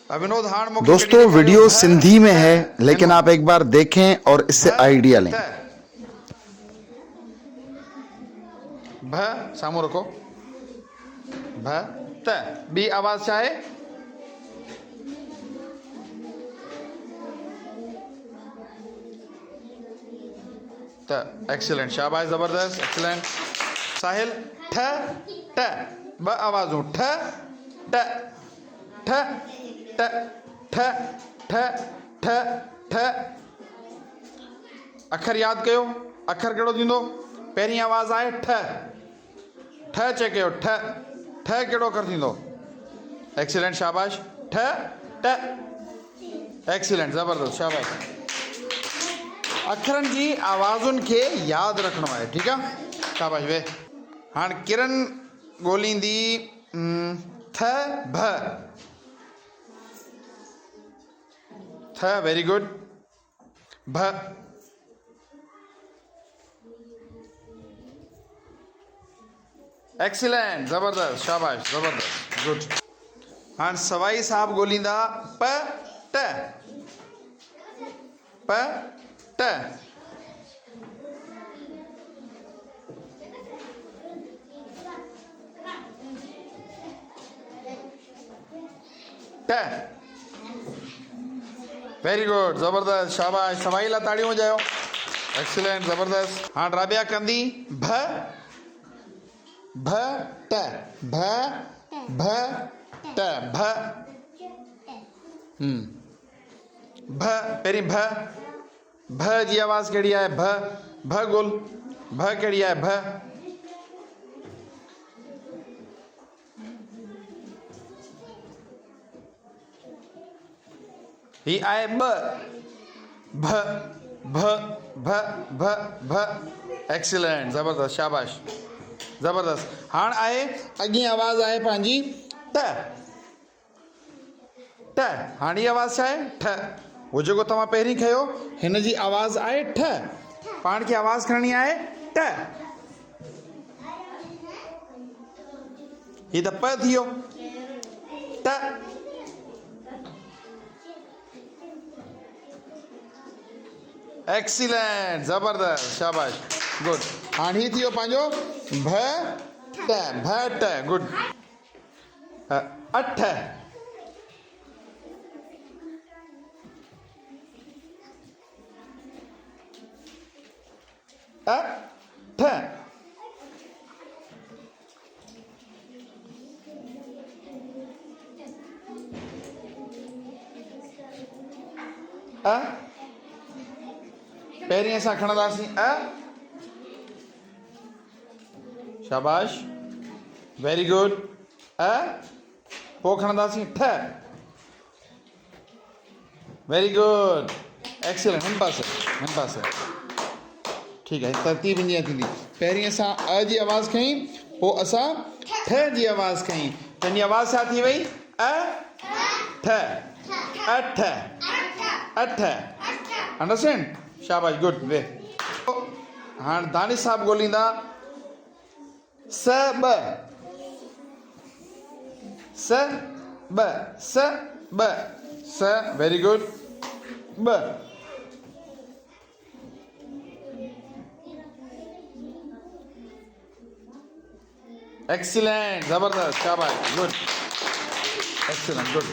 विनोद हाण मूंखे दोस्तों कॾहिं वीडियो ॾेखारियो। सिंधी में है, लेकिन आप एक बार देखें और इससे आइडिया लें। भ साम्हूं रखो। भ त ॿी आवाज़ छा आहे? त। एक्सीलेंट, शाबाश, ज़बरदस्त, एक्सीलेंट। साहिल ठ ट ब आवाज़ूं ठ ट ठ ट ठ ठ ठ ठ। अखर यादि कयो। अखर कहिड़ो थींदो? पहिरीं आवाज़ आहे ठ। ठ चेक कयो। ठ ठ कहिड़ो अखर थींदो? एक्सीलेंट, शाबाश। ठ ट। एक्सीलेंट, ज़बरदस्त, शाबाश। अखरनि जी आवाज़ुनि खे यादि रखिणो आहे, ठीकु आहे? शाबाश, वे। हाणे किरण ॻोल्हींदी थ भ। थ, वेरी गुड। भ एक्सीलेंट, ज़बरदस्त, शाबाश, ज़बरदस्त, गुड। हाणे सवाई साहब ॻोल्हींदा प ट। प ट। ट। वेरी गुड, ज़बरदस्त, शाबाश। सवाई लाइ ताड़ियूं वॼायो। एक्सीलेंट, ज़बरदस्त। हाणे राबिया कंदी भ भ ट। भ भ ट। भ भ पहिरीं भ। भ जी आवाज़ कहिड़ी आहे? भ भ ॻोल्ह। भ कहिड़ी आहे? भ। ही आहे ब। भ भ भ भ भ। एक्सीलेंट, ज़बरदस्त, शाबाश, ज़बरदस्त। हाणे आहे अॻी आवाज़ आहे पंहिंजी ट। ट। हाणे ही आवाज़ छा आहे? ठ। उहो जेको तव्हां पहिरीं खयो हिन जी आवाज़ आहे ठ। पाण खे आवाज़ खणणी आहे ट। ही त प थी वियो। ट। एक्सीलेंट, ज़बरदस्त, शाबाश, गुड। हाणे ही थी वियो पंहिंजो भ ट। भ ट, गुड। अठ। अठ। अ पहिरीं असां खणंदासीं अ। शाबाश, वेरी गुड। अ पोइ खणंदासीं ठ। Very good, excellent. हिन पासे ठीकु आहे। तरतीब हीअं थींदी। पहिरीं असां अ जी आवाज़ खई, पोइ असां ठ जी आवाज़ खई। पंहिंजी आवाज़ छा थी वई? अ ठ। अठ। अठ। अंडरस्टैंड? शाबाश, गुड, वे। हाणे दानिश साहब ॻोल्हींदा स ब। स ब। स ब। स, वेरी गुड। ब। एक्सीलेंट, ज़बरदस्त, शाबाश, गुड, एक्सीलेंट, गुड।